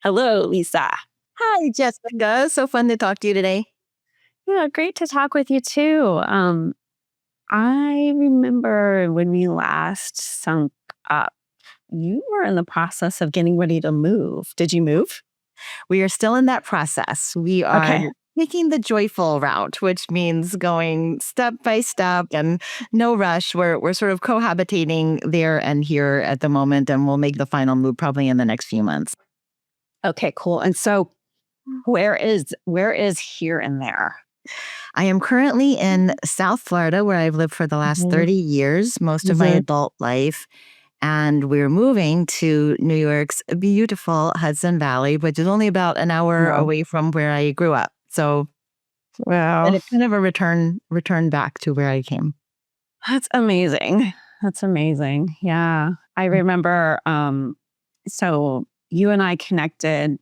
Hello, Lisa. Hi, Jessica. So fun to talk to you today. Yeah, great to talk with you too. I remember when we last sunk up, you were in the process of getting ready to move. Did you move? We are still in that process. We are Okay. taking the joyful route, which means going step by step and no rush. We're sort of cohabitating there and here at the moment, and we'll make the final move probably in the next few months. Okay, cool. And so where is here and there? I am currently in South Florida, where I've lived for the last Mhm. 30 years, most of my Mhm. adult life. And we're moving to New York's beautiful Hudson Valley, which is only about an hour Wow. away from where I grew up. So and Wow. it's kind of a return back to where I came. That's amazing. That's amazing. Yeah. I remember so you and I connected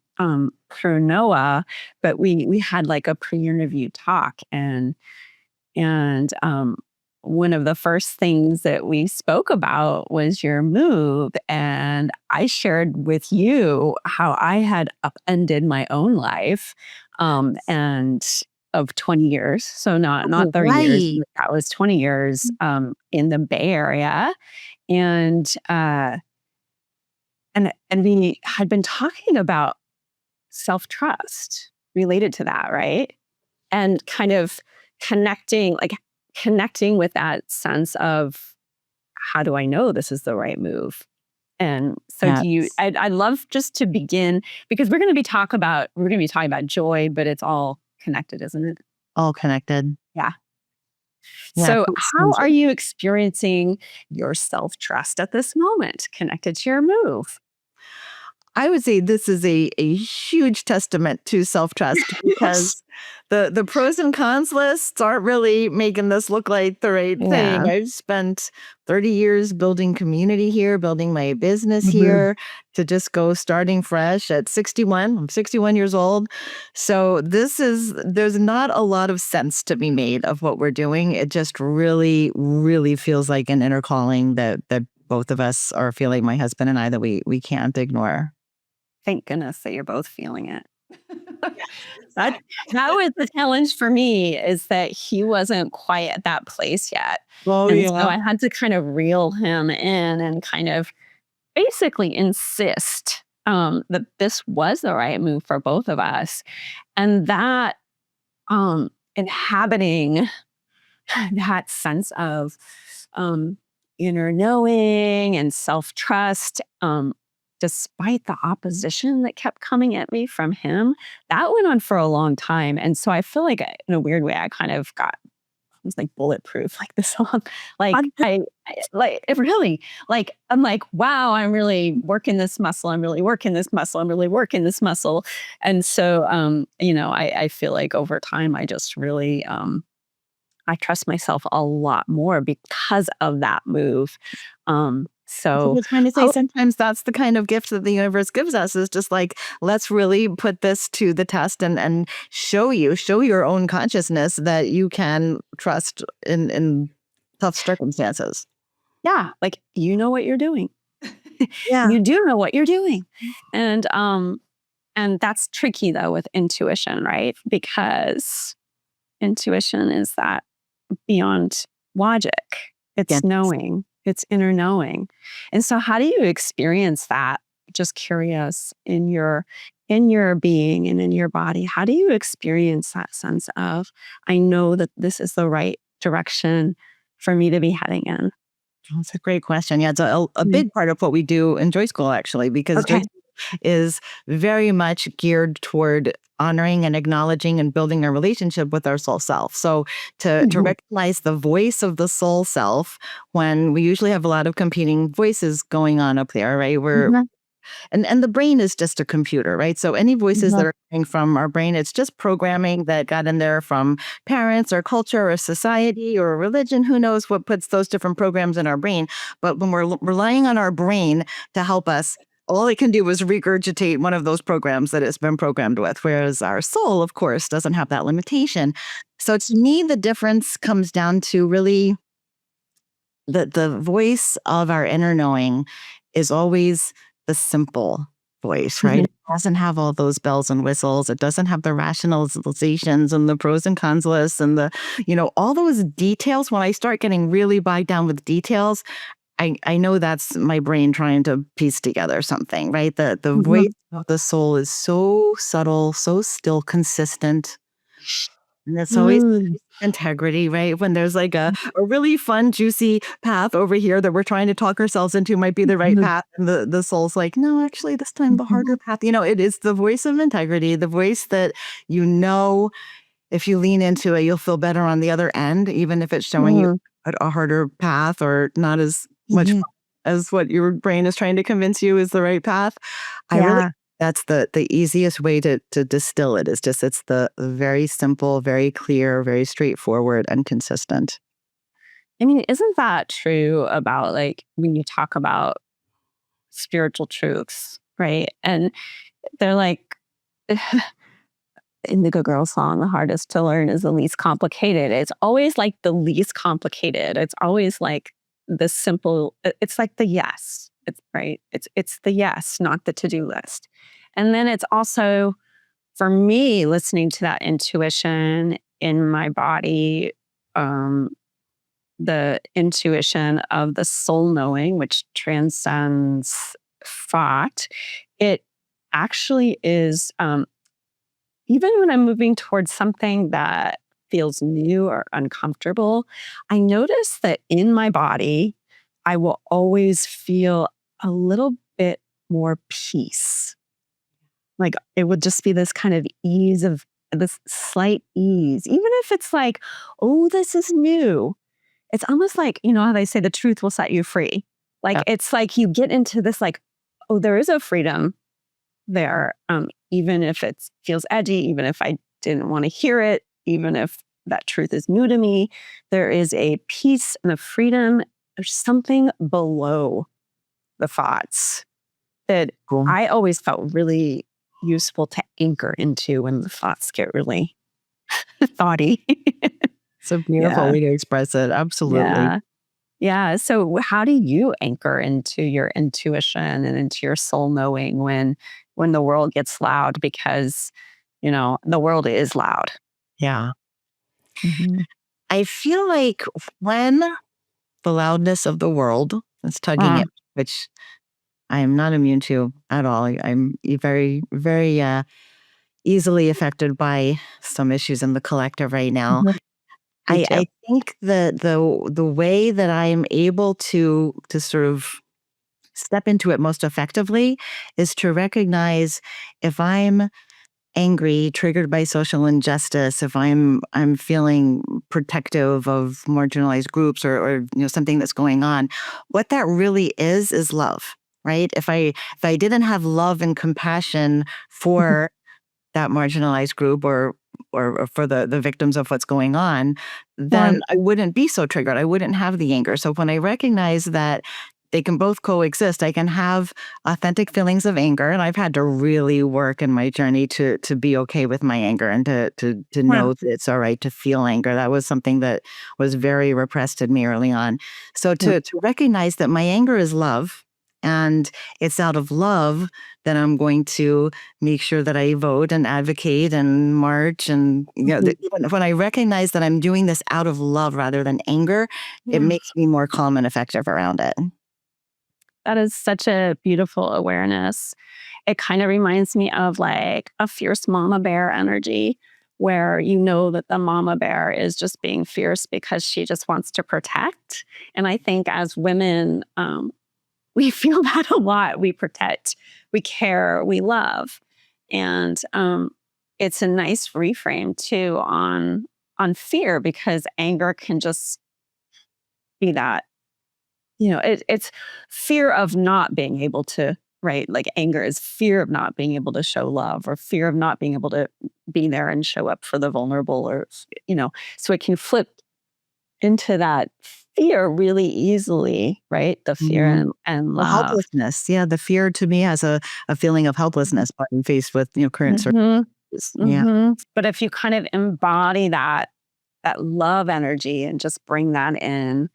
through Noah, but we had like a pre-interview talk and one of the first things that we spoke about was your move. And I shared with you how I had upended my own life and of 20 years. So not Oh, 30 years, right. but that was 20 years in the Bay Area. And and we had been talking about self-trust related to that, right? And kind of connecting, like connecting with that sense of how do I know this is the right move? And so Yes. I'd love just to begin because we're going to be talking about joy, but it's all connected, isn't it? All connected. Yeah. Yeah. So how are you experiencing your self-trust at this moment connected to your move? I would say this is a huge testament to self-trust Yes. because the pros and cons lists aren't really making this look like the right Yeah. thing. I've spent 30 years building community here, building my business Mhm. here to just go starting fresh at 61. I'm 61 years old. So there's not a lot of sense to be made of what we're doing. It just really, really feels like an inner calling that both of us are feeling, my husband and I, that we can't ignore. Thank goodness that you're both feeling it. That that was the challenge for me is that he wasn't quite at that place yet. Oh, And so yeah. I had to kind of reel him in and kind of basically insist that this was the right move for both of us. And that inhabiting that sense of um, inner knowing and self trust, despite the opposition that kept coming at me from him, that went on for a long time. And so I feel like, in a weird way, I kind of got it was like bulletproof, like the song. Like like it really, like I'm like, wow, I'm really working this muscle. I'm really working this muscle. I'm really working this muscle. And so, I feel like over time, I just really I trust myself a lot more because of that move. So So we're trying to say ho- sometimes that's the kind of gift that the universe gives us is just like, let's really put this to the test and show your own consciousness that you can trust in tough circumstances. yeah, like you know what you're doing. Yeah. You do know what you're doing. And that's tricky though with intuition, right? Because intuition is that beyond logic. Yeah. It's knowing, it's inner knowing. And so how do you experience that? Just curious in your being and in your body. How do you experience that sense of I know that this is the right direction for me to be heading in? That's a great question. Yeah, it's a Mhm. big part of what we do in Joy School, actually, because Joy Okay. School is very much geared toward honoring and acknowledging and building a relationship with our soul self. So to Mhm. recognize the voice of the soul self when we usually have a lot of competing voices going on up there, right? Mhm. And the brain is just a computer, right? So any voices that Mhm. are coming from our brain, it's just programming that got in there from parents or culture or society or religion. Who knows what puts those different programs in our brain? But when we're relying on our brain to help us, all it can do is regurgitate one of those programs that it's been programmed with. Whereas our soul, of course, doesn't have that limitation. So to me, the difference comes down to really the voice of our inner knowing is always the simple voice, right? It doesn't have all those bells and whistles. It doesn't have the rationalizations and the pros and cons lists and all those details. When I start getting really bogged down with details, I know that's my brain trying to piece together something, right? The voice of the soul is so subtle, so still, consistent. And it's always Mm, integrity, right? When there's like a really fun, juicy path over here that we're trying to talk ourselves into might be the right mhm, path. And the soul's like, no, actually, this time the mhm, harder path. It is the voice of integrity, the voice that if you lean into it, you'll feel better on the other end, even if it's showing you mm, a harder path or not as much mhm. fun as what your brain is trying to convince you is the right path. I really Yeah. that's the easiest way to distill it is just it's the very simple, very clear, very straightforward and consistent. I mean, isn't that true about like when you talk about spiritual truths, right? And they're like, Indigo Girl song, the hardest to learn is the least complicated. It's always like the least complicated. It's always like the simple, it's like the yes. It's right. It's the yes, not the to-do list. And then it's also for me listening to that intuition in my body, um, the intuition of the soul knowing, which transcends thought. It actually is even when I'm moving towards something that feels new or uncomfortable, I notice that in my body, I will always feel a little bit more peace. Like it would just be this kind of ease of this slight ease, even if it's like, oh, this is new. It's almost like, you know how they say the truth will set you free. Like Yeah. it's like you get into this, like, oh, there is a freedom there, even if it feels edgy, even if I didn't want to hear it, even if that truth is new to me, there is a peace and a freedom. There's something below the thoughts that Cool. I always felt really useful to anchor into when the thoughts get really thoughty. It's a beautiful Yeah. way to express it. Absolutely. Yeah. Yeah. So how do you anchor into your intuition and into your soul knowing when the world gets loud because, the world is loud. Yeah. Mhm. I feel like when the loudness of the world is tugging Uh, at me, which I am not immune to at all. I'm very, very easily affected by some issues in the collective right now. mhm. Me I too. think the way that I am able to sort of step into it most effectively is to recognize if I'm angry, triggered by social injustice, if I'm feeling protective of marginalized groups or something that's going on, what that really is love, right? If I didn't have love and compassion for that marginalized group or for the victims of what's going on, Well, then I wouldn't be so triggered. I wouldn't have the anger. So when I recognize that they can both coexist, I can have authentic feelings of anger. And I've had to really work in my journey to be okay with my anger and to well, know that it's all right to feel anger. That was something that was very repressed in me early on. So yeah. to recognize that my anger is love and it's out of love that I'm going to make sure that I vote and advocate and march. And Mhm. when I recognize that I'm doing this out of love rather than anger, it Yeah. makes me more calm and effective around it. That is such a beautiful awareness. It kind of reminds me of like a fierce mama bear energy where you know that the mama bear is just being fierce because she just wants to protect. And I think as women, we feel that a lot. We protect, we care, we love. And it's a nice reframe too on fear because anger can just be that. It's fear of not being able to, right? Like anger is fear of not being able to show love or fear of not being able to be there and show up for the vulnerable so it can flip into that fear really easily, right? The fear Mhm. and Well, love. helplessness. Yeah, the fear to me has a feeling of helplessness when faced with current Mhm, circumstances. Yeah. mhm. But if you kind of embody that love energy and just bring that in,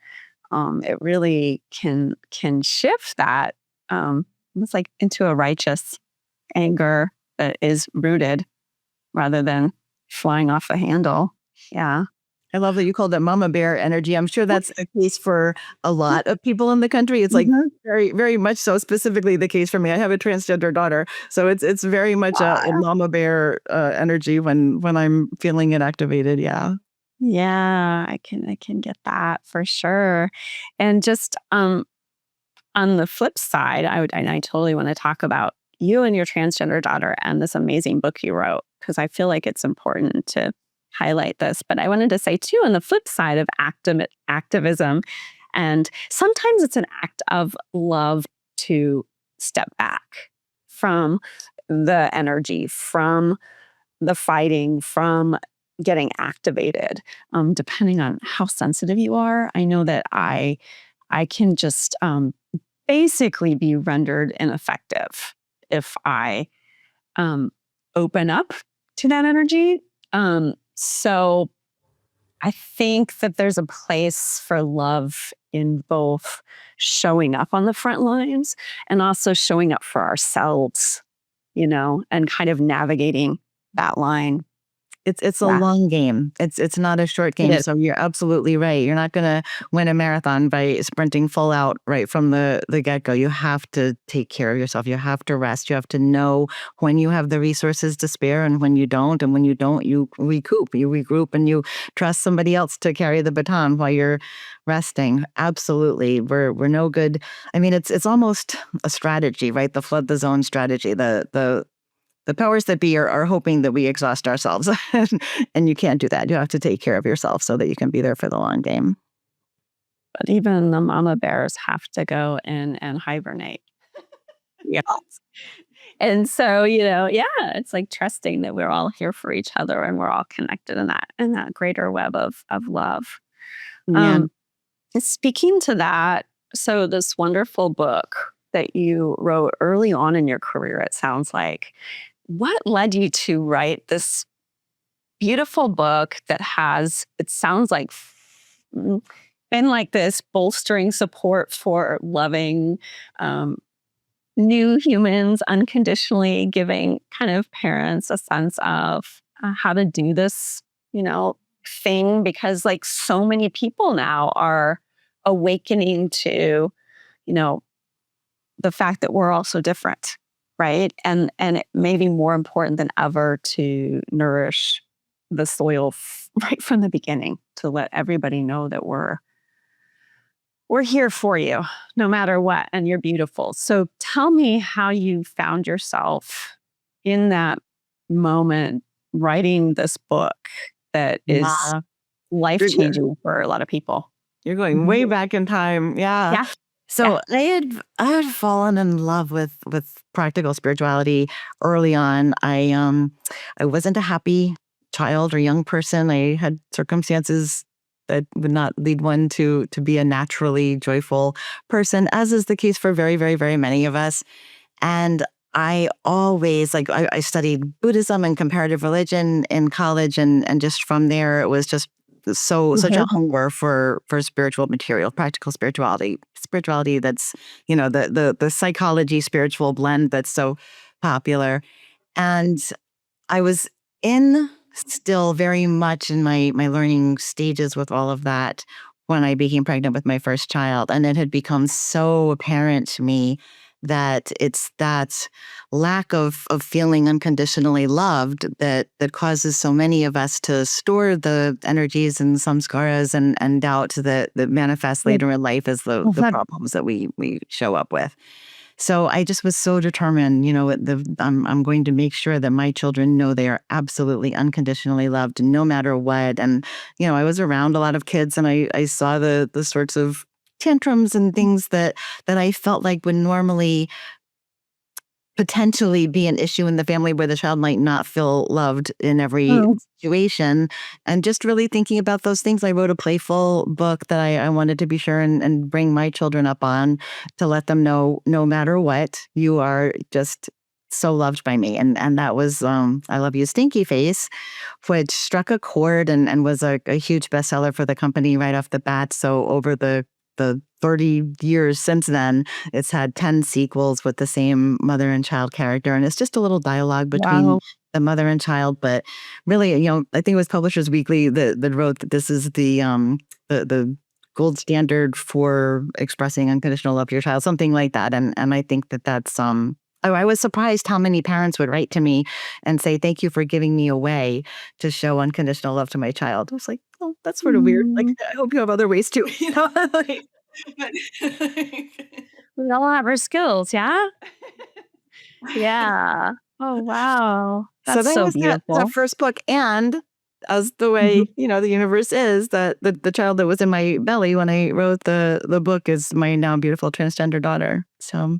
it really can shift that almost like into a righteous. anger that is rooted rather than flying off the handle. Yeah. I love that you called it mama bear energy. I'm sure that's the case for a lot of people in the country. It's like very, very much so, specifically the case for me. I have a transgender daughter, so it's very much a mama bear energy when I'm feeling it activated. Yeah. Yeah, I can get that for sure. And just on the flip side, I totally want to talk about you and your transgender daughter and this amazing book you wrote because I feel like it's important to highlight this. But I wanted to say too, on the flip side of activism, and sometimes it's an act of love to step back from the energy, from the fighting, from getting activated, depending on how sensitive you are. I know that I can just basically be rendered ineffective if I open up to that energy. So I think that there's a place for love in both showing up on the front lines and also showing up for ourselves, and kind of navigating that line. It's a Yeah, long game. It's not a short it game. is. So you're absolutely right. You're not gonna win a marathon by sprinting full out right from the get-go. You have to take care of yourself. You have to rest. You have to know when you have the resources to spare and when you don't. And when you don't, you recoup, you regroup, and you trust somebody else to carry the baton while you're resting. Absolutely. We're no good. I mean, it's almost a strategy, right? The flood the zone strategy. The powers that be are hoping that we exhaust ourselves. And you can't do that. You have to take care of yourself so that you can be there for the long game. But even the mama bears have to go in and hibernate. Yeah. And so, yeah, it's like trusting that we're all here for each other and we're all connected in that greater web of love. Yeah. Um, and speaking to that, so this wonderful book that you wrote early on in your career, it sounds like, what led you to write this beautiful book that has, it sounds like, mm, been like this bolstering support for loving new humans unconditionally, giving kind of parents a sense of how to do this, thing, because like so many people now are awakening to, you know, the fact that we're all so different, right? And it may be more important than ever to nourish the soil right from the beginning, to let everybody know that we're here for you no matter what, and you're beautiful. So tell me how you found yourself in that moment writing this book that is Yeah. life You're changing for a lot of people. you're going Mhm. way back in time. Yeah. Yeah. Yeah. So I had fallen in love with practical spirituality early on. I wasn't a happy child or young person. I had circumstances that would not lead one to be a naturally joyful person, as is the case for very, very, very many of us. And I always I studied Buddhism and comparative religion in college, and just from there it was just such a Mhm. hunger for spiritual material, practical spirituality that's the psychology spiritual blend that's so popular. And I was in still very much in my learning stages with all of that when I became pregnant with my first child. And it had become so apparent to me that it's that lack of feeling unconditionally loved that causes so many of us to store the energies and samskaras and doubt that manifest Yeah. later in life as the Mhm. problems that we show up with. So I just was so determined, I'm going to make sure that my children know they are absolutely unconditionally loved no matter what. And, I was around a lot of kids and I saw the sorts of tantrums and things that I felt like would normally potentially be an issue in the family where the child might not feel loved in every Oh, situation. And just really thinking about those things, I wrote a playful book that I wanted to be sure and bring my children up on, to let them know no matter what, you are just so loved by me. And that was I Love You Stinky Face, which struck a chord and was a huge bestseller for the company right off the bat. So over the the 30 years since then, it's had 10 sequels with the same mother and child character. And it's just a little dialogue between Wow. the mother and child. But really, I think it was Publishers Weekly that wrote that this is the gold standard for expressing unconditional love to your child, something like that. And I think that's I was surprised how many parents would write to me and say, "Thank you for giving me a way to show unconditional love to my child." I was like, "Oh, that's sort of weird. Like, Mm, I hope you have other ways too." Like, but we all have our skills, yeah? Yeah. Oh, wow. so That's that so was that beautiful. first book. And as the way, Mhm. the universe is, that the child that was in my belly when I wrote the book is my now beautiful transgender daughter. So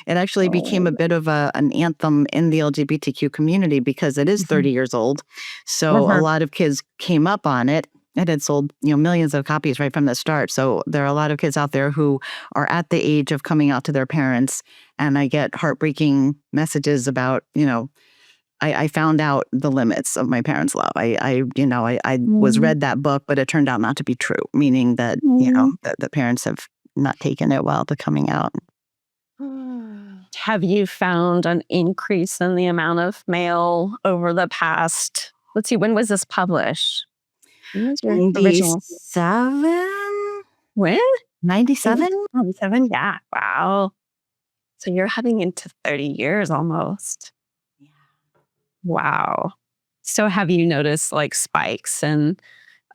it actually became Oh. a bit of an anthem in the LGBTQ community because it is Mhm. 30 years old. So a Mhm. lot of kids came up on it. It had sold, millions of copies right from the start. So there are a lot of kids out there who are at the age of coming out to their parents. And I get heartbreaking messages about, I found out the limits of my parents' love. I was Mm. read that book, but it turned out not to be true, meaning that, Mm. that the parents have not taken it well to coming out. Have you found an increase in the amount of mail over the past, let's see, when was this published? When was your original? 97? When? 97? 1997? Yeah. Wow. So you're heading into 30 years almost. Wow. So have you noticed like spikes? And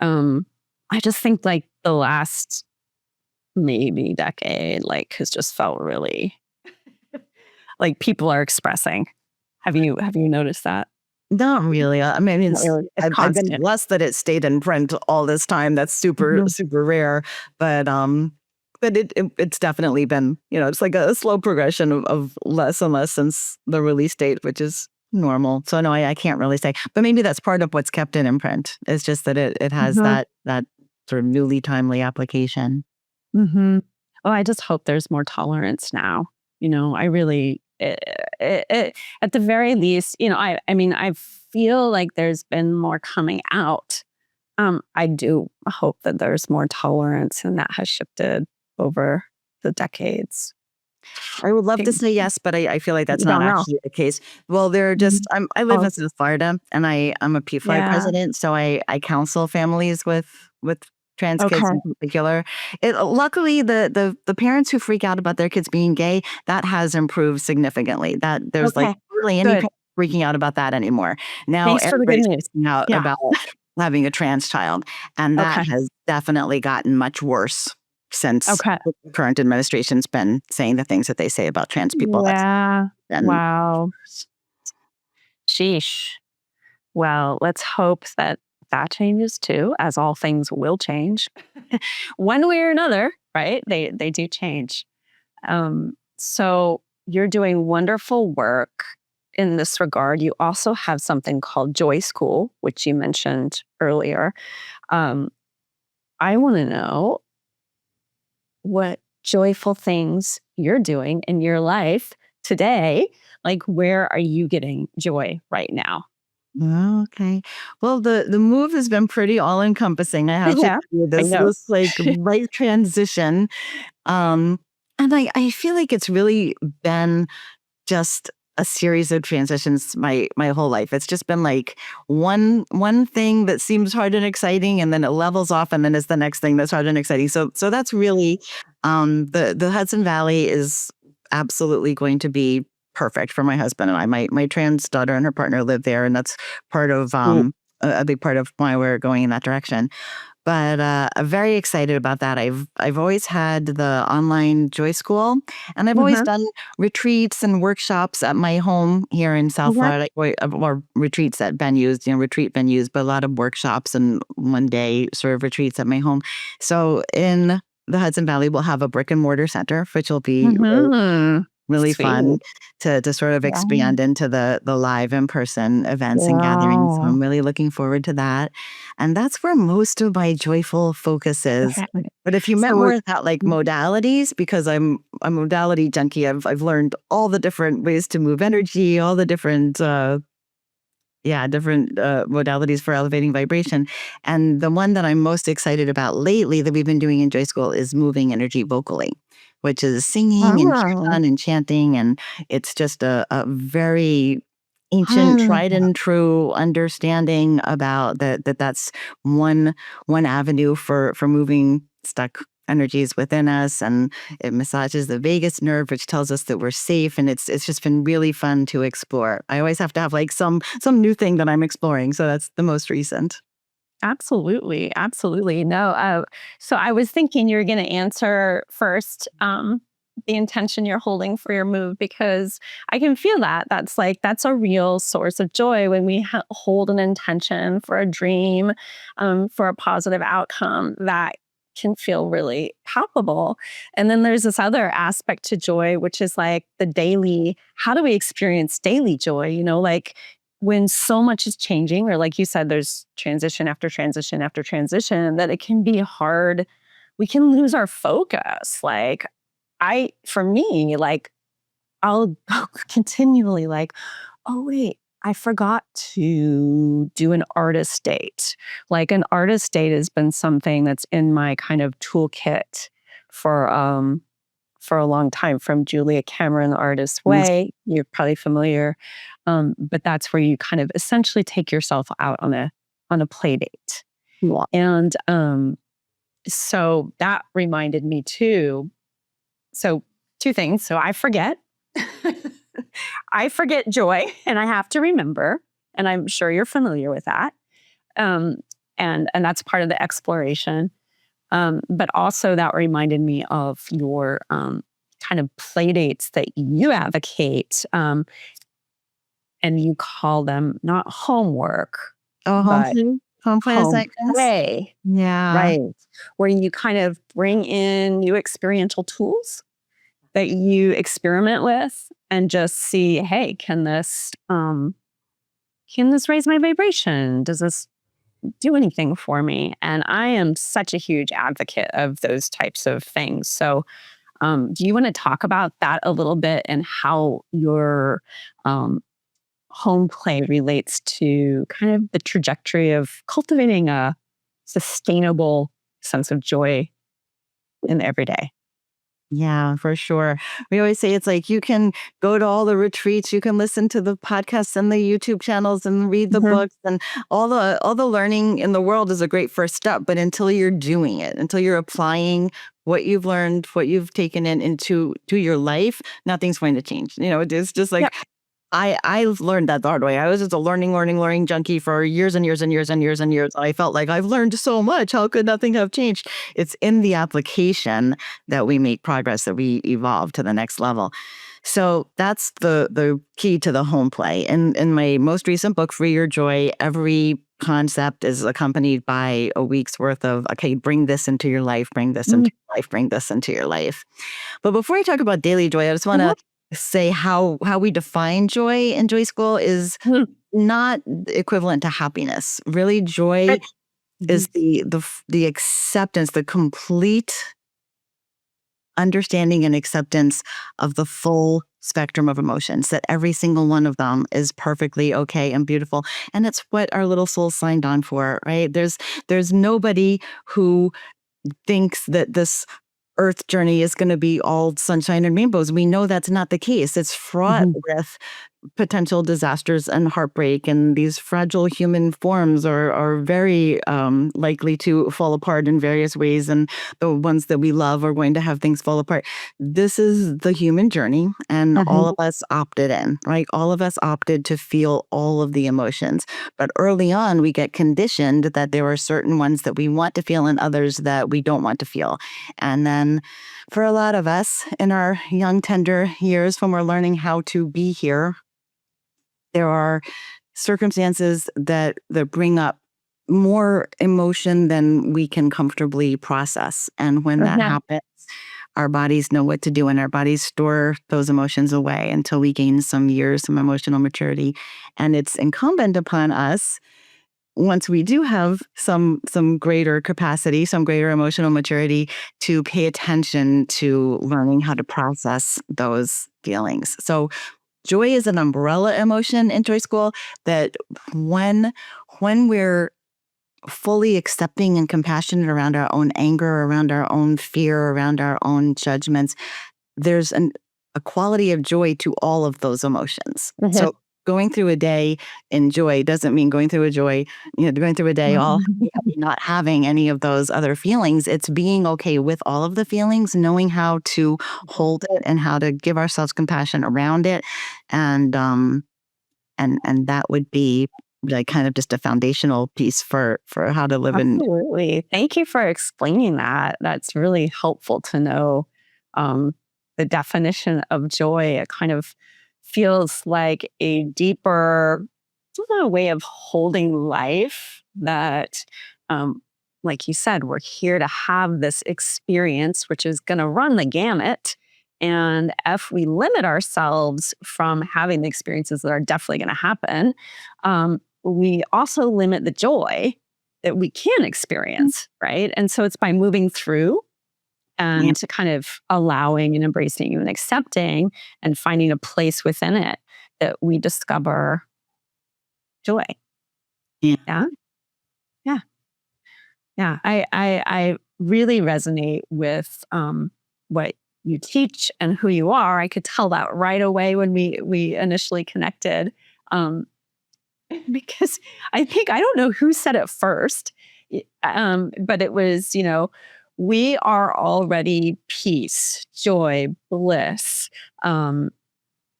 I just think like the last maybe decade like has just felt really like people are expressing. Have you noticed that? Not really. I mean, Not really. It's I've been constant. blessed that it stayed in print all this time. That's super, Mhm. super rare. But it's definitely been, it's like a slow progression of less and less since the release date, which is normal. So no, I can't really say. But maybe that's part of what's kept it in print. It's just that it has Mhm. that sort of newly timely application. Mhm. Oh, I just hope there's more tolerance now. I really, at the very least, I mean, I feel like there's been more coming out. I do hope that there's more tolerance and that has shifted over the decades. I would love to Think- say yes, but I feel like that's You not don't know. actually the case. Well, there are just Mhm. I live Oh, in South Florida, and I'm a PFLAG yeah. president, so I counsel families with trans kids Okay. in particular. Luckily, the parents who freak out about their kids being gay, that has improved significantly. That there's like Okay. really any Good. parent freaking out about that anymore. Now Thanks for the good everybody's news. freaking out Yeah. about having a trans child, and that Okay. has definitely gotten much worse since Okay. the current administration's been saying the things that they say about trans people. That's Yeah. been Wow. Sheesh. Well, let's hope that that changes too, as all things will change one way or another, right? They do change. So you're doing wonderful work in this regard. You also have something called Joy School, which you mentioned earlier. Um, I want to know what joyful things you're doing in your life today. Like, where are you getting joy right now? Oh, okay. Well, the move has been pretty all encompassing. I have to Yeah, tell you, I this know. was like right transition. Um, and I feel like it's really been just a series of transitions my whole life. It's just been like one thing that seems hard and exciting, and then it levels off, and then it's the next thing that's hard and exciting. So that's really the Hudson Valley is absolutely going to be perfect for my husband and I. My trans daughter and her partner live there, and that's part of Mm, a big part of why we're going in that direction. But I'm very excited about that. I've always had the online Joy School, and I've always mhm. done retreats and workshops at my home here in South Okay. Florida, or retreats at venues, retreat venues, but a lot of workshops and one day sort of retreats at my home. So in the Hudson Valley, we'll have a brick and mortar center, which will be Mhm. really fun Sweet. to sort of Yeah. expand into the live in-person events and gatherings. So Wow. I'm really looking forward to that. And that's where most of my joyful focus is. Okay. But if you meant So more about like modalities, because I'm a modality junkie, I've learned all the different ways to move energy, all the different different modalities for elevating vibration. And the one that I'm most excited about lately that we've been doing in Joy School is moving energy vocally, which is singing and Oh. kirtan and chanting. And it's just a very ancient, tried and true understanding about that's one avenue for moving stuck energies within us, and it massages the vagus nerve, which tells us that we're safe, and it's just been really fun to explore. I always have to have like some new thing that I'm exploring, so that's the most recent. Absolutely, absolutely. No, so I was thinking you're going to answer first the intention you're holding for your move, because I can feel that. That's a real source of joy when we hold an intention for a dream, for a positive outcome that can feel really palpable. And then there's this other aspect to joy, which is like the daily, how do we experience daily joy? Like when so much is changing, or like you said, there's transition after transition after transition, that it can be hard. We can lose our focus. Like, for me, like, I'll go continually like, oh, wait, I forgot to do an artist date. Like, an artist date has been something that's in my kind of toolkit for a long time, from Julia Cameron, The Artist's Yes. Way. You're probably familiar. But that's where you kind of essentially take yourself out on a play date. Yeah. And so that reminded me too. So two things. So I forget. I forget joy, and I have to remember. And I'm sure you're familiar with that. And that's part of the exploration. But also that reminded me of your kind of play dates that you advocate, and you call them not homework, Oh, but home play home assignments. play, Yeah. right? Where you kind of bring in new experiential tools that you experiment with and just see, hey, can this raise my vibration? Does this do anything for me? And I am such a huge advocate of those types of things. So, do you want to talk about that a little bit, and how your um, home play relates to kind of the trajectory of cultivating a sustainable sense of joy in everyday? Yeah, for sure. We always say it's like you can go to all the retreats, you can listen to the podcasts and the YouTube channels and read the Mhm. books, and all the learning in the world is a great first step, but until you're doing it, until you're applying what you've learned, what you've taken into your life, nothing's going to change. It's just Yep. like I've learned that the hard way. I was just a learning junkie for years and years and years and years and years. I felt like I've learned so much. How could nothing have changed? It's in the application that we make progress, that we evolve to the next level. So that's the key to the home play. And in my most recent book, Free Your Joy, every concept is accompanied by a week's worth of, okay, bring this into your life, bring this Mhm. into your life, bring this into your life. But before I talk about daily joy, I just want Mhm. to say how we define joy in Joy School is Mhm. not equivalent to happiness. Really, joy Right. is Mhm. the acceptance, the complete understanding and acceptance of the full spectrum of emotions, that every single one of them is perfectly okay and beautiful. And it's what our little souls signed on for, right? There's nobody who thinks that this Earth journey is going to be all sunshine and rainbows. We know that's not the case. It's fraught Mhm. with potential disasters and heartbreak, and these fragile human forms are very likely to fall apart in various ways, and the ones that we love are going to have things fall apart. This is the human journey, and all Mhm. of us opted in, right? All of us opted to feel all of the emotions, but early on we get conditioned that there are certain ones that we want to feel and others that we don't want to feel. And then for a lot of us in our young tender years, when we're learning how to be here, there are circumstances that bring up more emotion than we can comfortably process. And when that Yeah. happens, our bodies know what to do, and our bodies store those emotions away until we gain some years, some emotional maturity. And it's incumbent upon us, once we do have some greater capacity, some greater emotional maturity, to pay attention to learning how to process those feelings. So joy is an umbrella emotion in Joy School that when we're fully accepting and compassionate around our own anger, around our own fear, around our own judgments, there's a quality of joy to all of those emotions. So going through a day in joy doesn't mean going through going through a day all not having any of those other feelings. It's being okay with all of the feelings, knowing how to hold it and how to give ourselves compassion around it. And that would be like kind of just a foundational piece for how to live in. Absolutely. Thank you for explaining that. That's really helpful to know the definition of joy. It kind of feels like a deeper way of holding life that, like you said, we're here to have this experience, which is going to run the gamut. And if we limit ourselves from having the experiences that are definitely going to happen, we also limit the joy that we can experience, right? And so it's by moving through and to kind of allowing and embracing and accepting and finding a place within it that we discover joy. Yeah. Yeah. Yeah. Yeah. I really resonate with what you teach and who you are. I could tell that right away when we initially connected. Because I don't know who said it first, but it was, we are already peace, joy, bliss,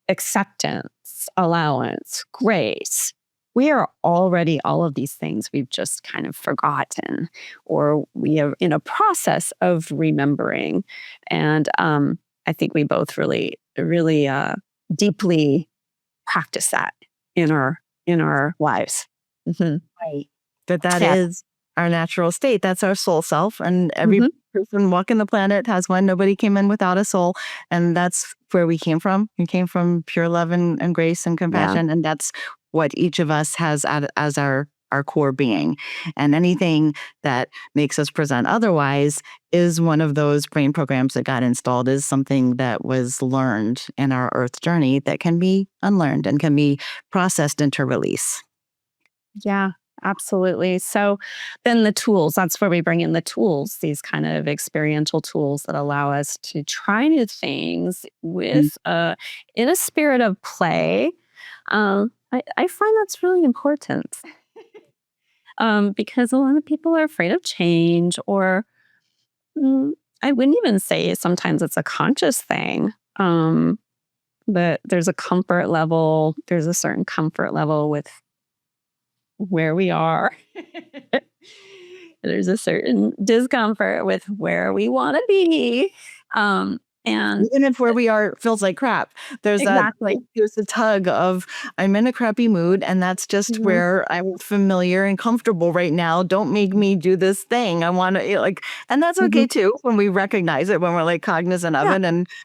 acceptance, allowance, grace. We are already all of these things we've just kind of forgotten, or we are in a process of remembering. And I think we both really, really deeply practice that in our lives. Right. That Yeah. is our natural state. That's our soul self. And every Mhm. person walking the planet has one. Nobody came in without a soul. And that's where we came from. We came from pure love and grace and Yeah. compassion. And that's what each of us has as our core being. And anything that makes us present otherwise is one of those brain programs that got installed, is something that was learned in our earth journey that can be unlearned and can be processed into release. Yeah, absolutely. So then the tools, that's where we bring in the tools, these kind of experiential tools that allow us to try new things with in a spirit of play. I find that's really important. Because a lot of people are afraid of change, or mm, I wouldn't even say sometimes it's a conscious thing. But there's a certain comfort level with where we are. There's a certain discomfort with where we want to be. And Even if where we are feels like crap, exactly. there's a tug of, I'm in a crappy mood, and that's just Mhm. where I'm familiar and comfortable right now. Don't make me do this thing. I want to like, and that's okay Mhm. too when we recognize it, when we're like cognizant of Yeah. it,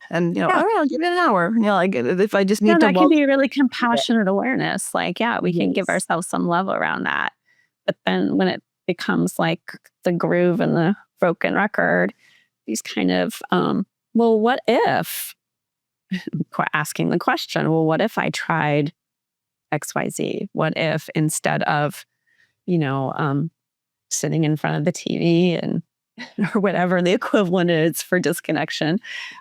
and Yeah. all right, I'll give it an hour. Like if I just Yeah. need to That can walk. be really compassionate awareness. Like, yeah, we can give Yes. ourselves some love around that. But then when it becomes like the groove and the broken record, these kind of, well, what if, asking the question, well, what if I tried XYZ? What if instead of, you know, um, sitting in front of the TV and or whatever the equivalent is for disconnection,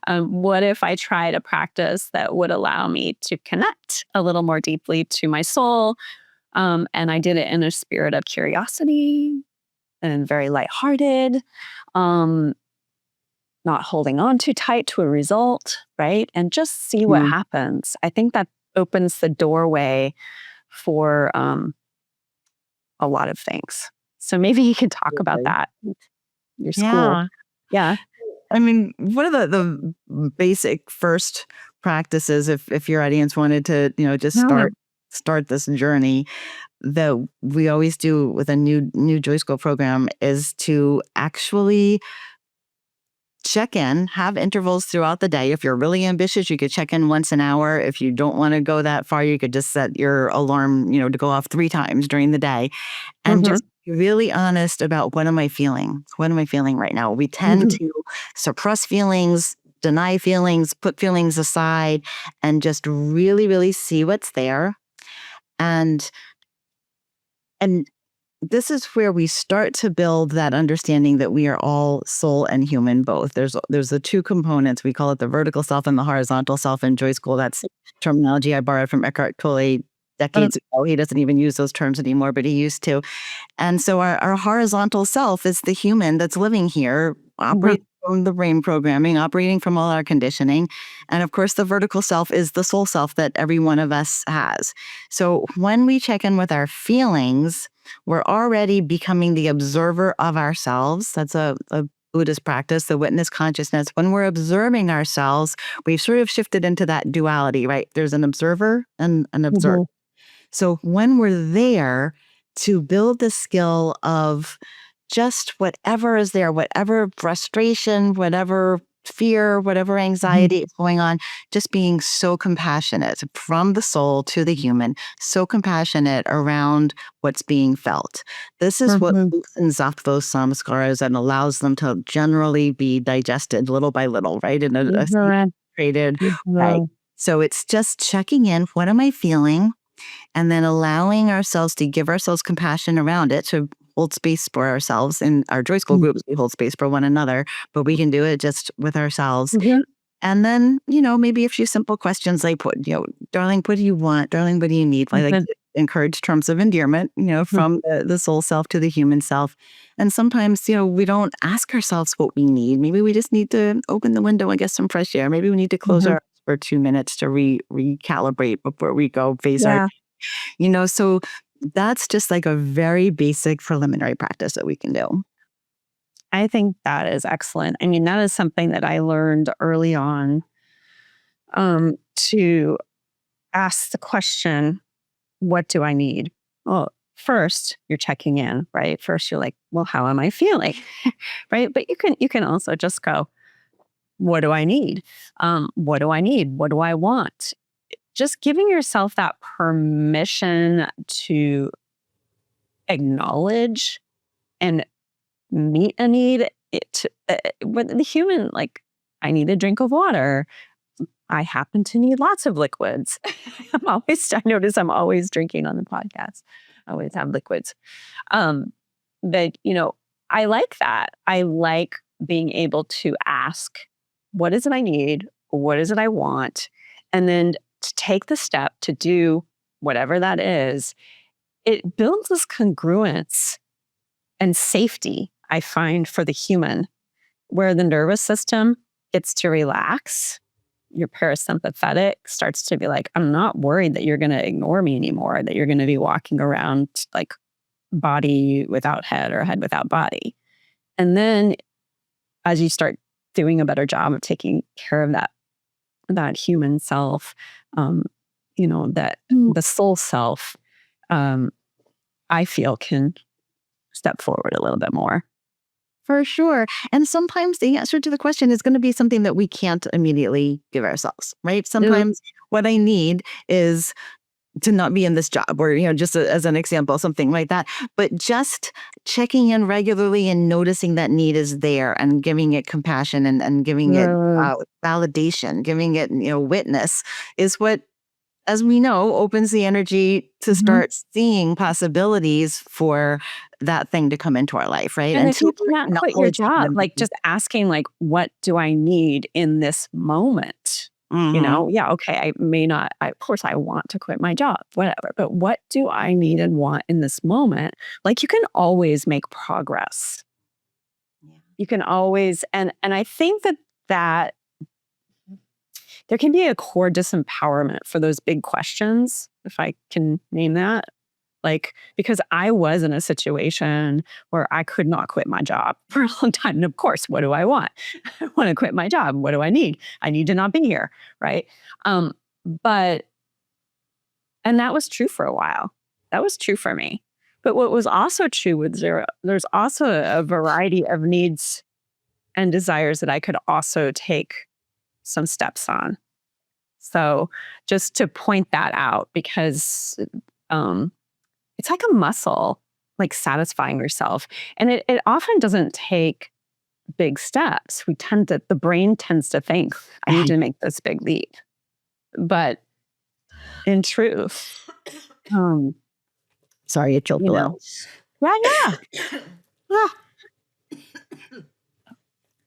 what if I tried a practice that would allow me to connect a little more deeply to my soul? And I did it in a spirit of curiosity and very lighthearted, um, not holding on too tight to a result, right? And just see what Mm, happens. I think that opens the doorway for a lot of things. So maybe you can talk about absolutely. that with your school. Yeah. Yeah. I mean, one of the basic first practices, if your audience wanted to, just Yeah. start this journey, that we always do with a new Joy School program, is to actually check in, have intervals throughout the day. If you're really ambitious, you could check in once an hour. If you don't want to go that far, you could just set your alarm, to go off 3 times during the day, and Mhm. just be really honest about, what am I feeling? What am I feeling right now? We tend to suppress feelings deny feelings, put feelings aside, and just really, really see what's there. And and this is where we start to build that understanding that we are all soul and human both. There's the two components. We call it the vertical self and the horizontal self in Joy School. That's terminology I borrowed from Eckhart Tolle decades ago. He doesn't even use those terms anymore, but he used to. And so our horizontal self is the human that's living here, operating from the brain programming, operating from all our conditioning. And of course, the vertical self is the soul self that every one of us has. So when we check in with our feelings, we're already becoming the observer of ourselves. That's a Buddhist practice, the witness consciousness. When we're observing ourselves, we've sort of shifted into that duality, right? There's an observer and an observer. So when we're there to build the skill of just whatever is there, whatever frustration, whatever fear, whatever anxiety is going on, just being so compassionate from the soul to the human, so compassionate around what's being felt. This is what loosens up those samskaras and allows them to generally be digested little by little, right? In a concentrated way. So it's just checking in. What am I feeling? And then allowing ourselves to give ourselves compassion around it, to hold space for ourselves. In our Joy School groups, we hold space for one another, but we can do it just with ourselves. And then, maybe a few simple questions like, darling, what do you want? Darling, what do you need? I like to encourage terms of endearment, from the soul self to the human self. And sometimes, we don't ask ourselves what we need. Maybe we just need to open the window and get some fresh air. Maybe we need to close our eyes for 2 minutes to recalibrate before we go face our, so that's just like a very basic preliminary practice that we can do. I think that is excellent. I mean, that is something that I learned early on, to ask the question, what do I need? Well, first you're checking in, right? First you're like, well, how am I feeling? Right. But you can also just go, what do I need? What do I need? What do I want? Just giving yourself that permission to acknowledge and meet a need. With the human, like, I need a drink of water. I happen to need lots of liquids. I notice I'm always drinking on the podcast. I always have liquids. But, I like that. I like being able to ask, what is it I need? What is it I want? And then to take the step to do whatever that is. It builds this congruence and safety, I find, for the human, where the nervous system gets to relax. Your parasympathetic starts to be like, I'm not worried that you're going to ignore me anymore, that you're going to be walking around like body without head or head without body. And then as you start doing a better job of taking care of that human self, that the soul self, I feel can step forward a little bit more. For sure. And sometimes the answer to the question is going to be something that we can't immediately give ourselves, right? Sometimes what I need is to not be in this job, or, just as an example, something like that. But just checking in regularly and noticing that need is there and giving it compassion and giving it validation, giving it, witness is what, as we know, opens the energy to start seeing possibilities for that thing to come into our life, right? And if you can't quit your job, like just asking, like, what do I need in this moment? Okay, I may not, of course I want to quit my job, whatever, but what do I need and want in this moment? Like, you can always make progress. You can always, and I think that there can be a core disempowerment for those big questions, if I can name that. Like, because I was in a situation where I could not quit my job for a long time. And of course, what do I want? I want to quit my job. What do I need? I need to not be here, right? And that was true for a while. That was true for me. But what was also true with Zero, there's also a variety of needs and desires that I could also take some steps on. So just to point that out, because it's like a muscle, like satisfying yourself. And it often doesn't take big steps. The brain tends to think, I need to make this big leap. But in truth, Sorry, it choked a little. yeah. Ah.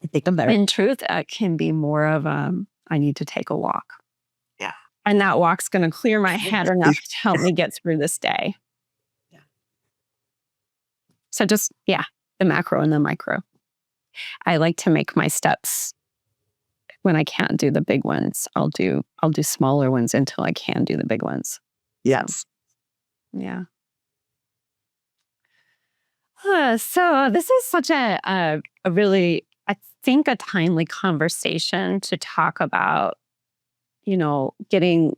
I think I'm better. In truth, it can be more of I need to take a walk. Yeah. And that walk's going to clear my head enough to help me get through this day. Yeah. So just, the macro and the micro. I like to make my steps. When I can't do the big ones, I'll do smaller ones until I can do the big ones. Yes. Yeah. So this is such a really, I think, a timely conversation to talk about, getting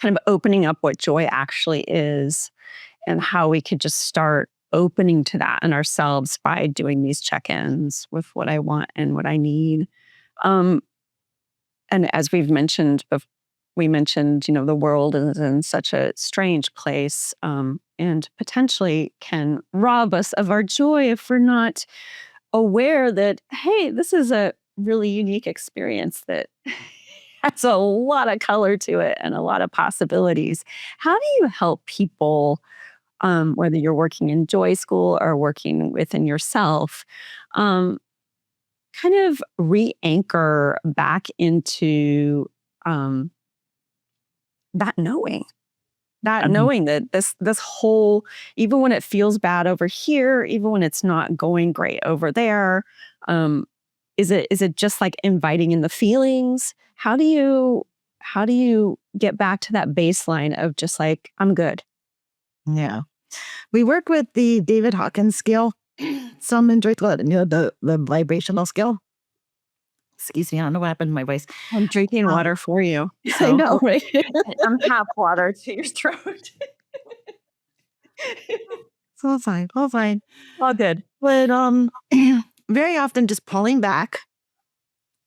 kind of opening up what joy actually is and how we could just start opening to that in ourselves by doing these check-ins with what I want and what I need. And as we mentioned, the world is in such a strange place, and potentially can rob us of our joy if we're not aware that, hey, this is a really unique experience that has a lot of color to it and a lot of possibilities. How do you help people, whether you're working in Joy School or working within yourself, kind of re-anchor back into that knowing? Knowing that this whole, even when it feels bad over here, even when it's not going great over there, is it just like inviting in the feelings? How do you get back to that baseline of just like, I'm good? Yeah. We work with the David Hawkins scale. Some enjoy the vibrational scale. Excuse me, I don't know what happened to my voice. I'm drinking water for you. I know, right? I'm half water to your throat. It's all fine, all fine. All good. But very often just pulling back,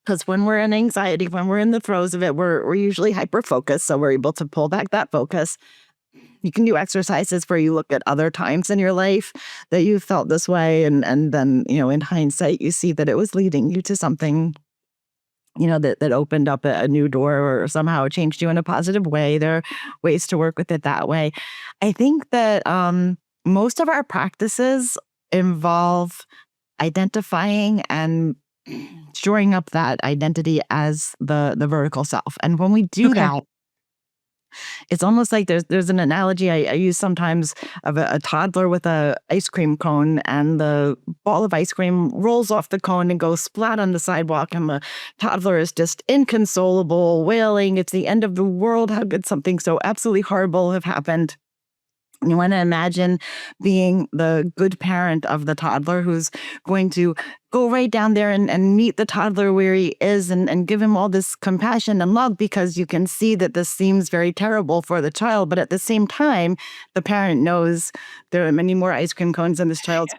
because when we're in anxiety, when we're in the throes of it, we're usually hyper focused, so we're able to pull back that focus. You can do exercises where you look at other times in your life that you felt this way, and then in hindsight you see that it was leading you to something that opened up a new door or somehow changed you in a positive way. There are ways to work with it that way. I think that most of our practices involve identifying and shoring up that identity as the vertical self. And when we do that, it's almost like there's an analogy I use sometimes of a toddler with a ice cream cone, and the ball of ice cream rolls off the cone and goes splat on the sidewalk, and the toddler is just inconsolable, wailing, it's the end of the world. How could something so absolutely horrible have happened? You want to imagine being the good parent of the toddler who's going to go right down there and meet the toddler where he is, and give him all this compassion and love, because you can see that this seems very terrible for the child. But at the same time, the parent knows there are many more ice cream cones in this child's.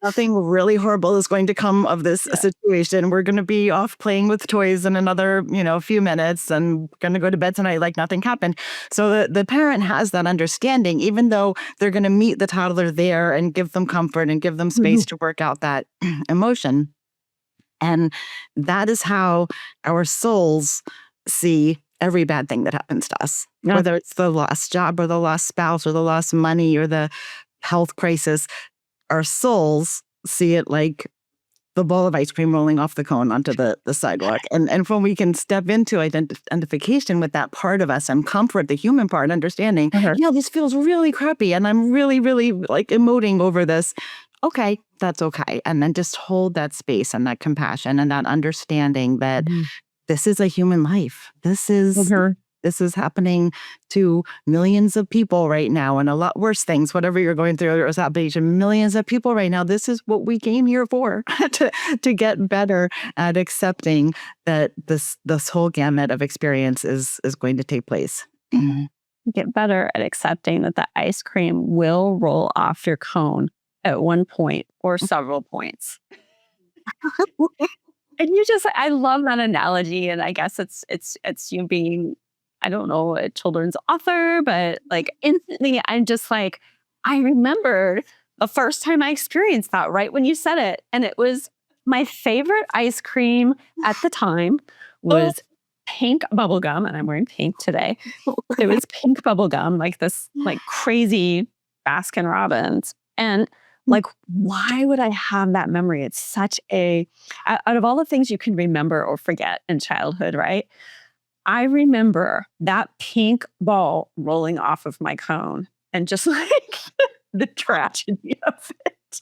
Nothing really horrible is going to come of this situation. We're going to be off playing with toys in another, few minutes, and going to go to bed tonight like nothing happened. So the parent has that understanding, even though they're going to meet the toddler there and give them comfort and give them space to work out that emotion. And that is how our souls see every bad thing that happens to us, whether it's the lost job or the lost spouse or the lost money or the health crisis. Our souls see it like the ball of ice cream rolling off the cone onto the sidewalk. And when we can step into identification with that part of us and comfort the human part, understanding, this feels really crappy and I'm really, really like emoting over this. Okay, that's okay. And then just hold that space and that compassion and that understanding that this is a human life. This is happening to millions of people right now, and a lot worse things, whatever you're going through, is happening to millions of people right now. This is what we came here for, to get better at accepting that this whole gamut of experience is going to take place. Get better at accepting that the ice cream will roll off your cone at one point or several points. And I love that analogy, and I guess it's you being, I don't know, a children's author, but like instantly I'm just like, I remembered the first time I experienced that, right when you said it. And it was my favorite ice cream at the time Oh, was pink bubble gum, and I'm wearing pink today. It was pink bubble gum, like this like crazy Baskin Robbins. And like, why would I have that memory? It's such a out of all the things you can remember or forget in childhood, right? I remember that pink ball rolling off of my cone and just like the tragedy of it.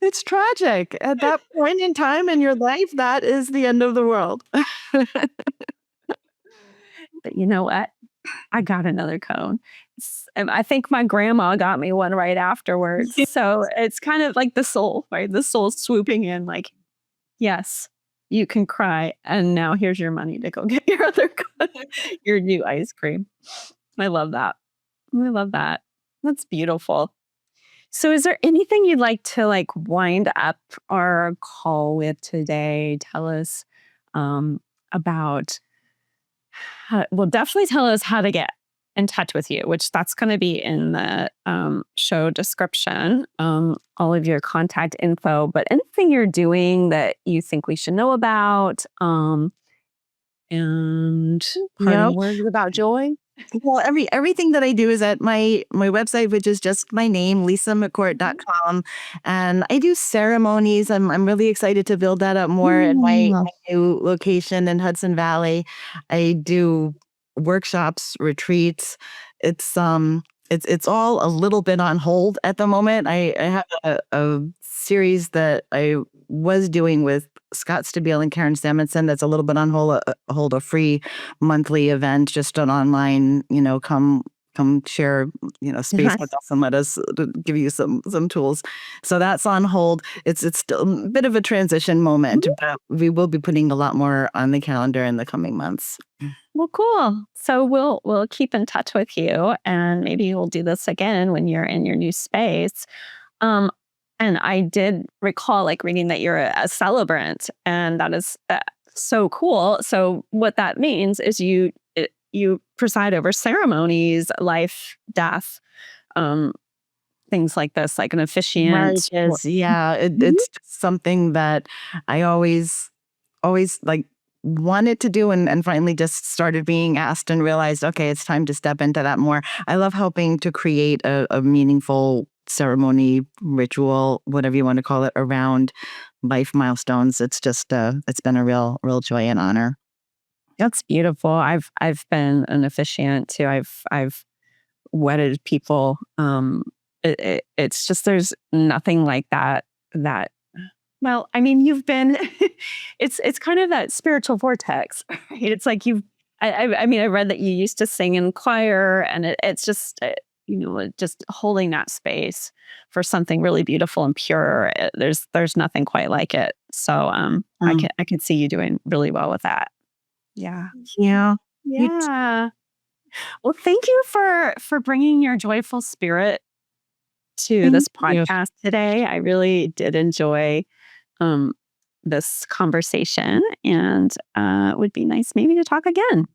it's tragic. At that point in time in your life, that is the end of the world. But you know what? I got another cone. And I think my grandma got me one right afterwards. So it's kind of like the soul, right? The soul swooping in, like, yes, you can cry. And now here's your money to go get your other cone, your new ice cream. I love that. I love that. That's beautiful. So is there anything you'd like to like wind up our call with today? Tell us about well, definitely tell us how to get in touch with you, which that's going to be in the show description, all of your contact info, but anything you're doing that you think we should know about, and Yep. parting words about joy. Well, everything that I do is at my website, which is just my name, lisamccourt.com. And I do ceremonies. I'm really excited to build that up more in Mm. my new location in Hudson Valley. I do workshops, retreats. It's it's all a little bit on hold at the moment. I have a series that I was doing with Scott Stabile and Karen Samuelson that's a little bit on hold, a free monthly event, just an online, come share, space with us and let us give you some tools. So that's on hold. It's still a bit of a transition moment, but we will be putting a lot more on the calendar in the coming months. Well, cool. So we'll keep in touch with you, and maybe we'll do this again when you're in your new space. Um, and I did recall like reading that you're a celebrant, and that is so cool. So what that means is you preside over ceremonies, life, death, um, things like this, like an Right. officiant. Yes. Yeah. Mhm. It's just something that I always like wanted to do and finally just started being asked and realized, okay, it's time to step into that more. I love helping to create a meaningful ceremony, ritual, whatever you want to call it, around life milestones. It's just it's been a real joy and honor. That's beautiful. I've been an officiant too. I've wedded people. It's just there's nothing like that. That well, I mean, you've been. It's kind of that spiritual vortex, right? It's like you've. I mean, I read that you used to sing in choir, and it's just just holding that space for something really beautiful and pure. There's nothing quite like it. So Mm. I can see you doing really well with that. Yeah. Yeah. You Yeah. Well, thank you for bringing your joyful spirit to thank this you. podcast today. I really did enjoy um, this conversation, and it would be nice maybe to talk again.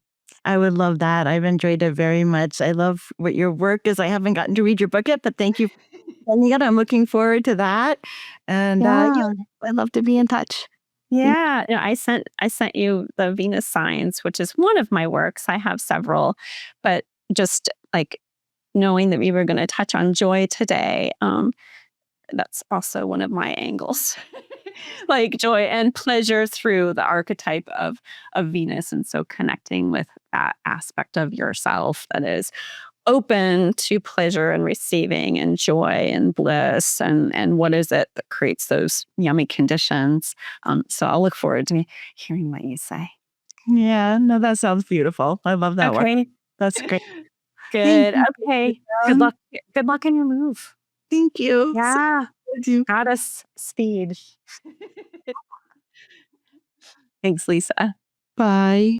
I would love that. I've enjoyed it very much. I love what your work is. I haven't gotten to read your book yet, but thank you for sending it. I'm looking forward to that. And yeah, Yeah. I'd love to be in touch. Thank Yeah, I sent you the Venus signs, which is one of my works. I have several, but just like knowing that we were going to touch on joy today, that's also one of my angles. Like joy and pleasure through the archetype of Venus, and so connecting with that aspect of yourself that is open to pleasure and receiving and joy and bliss, and what is it that creates those yummy conditions. So I'll look forward to hearing what you say. Yeah, no, that sounds beautiful. I love that work. Okay. That's great. Thank Good. you. Okay. Good Um, luck. Good luck in your move. Thank you. So Yeah. good you. Goddess speed. Thanks, Lisa. Bye.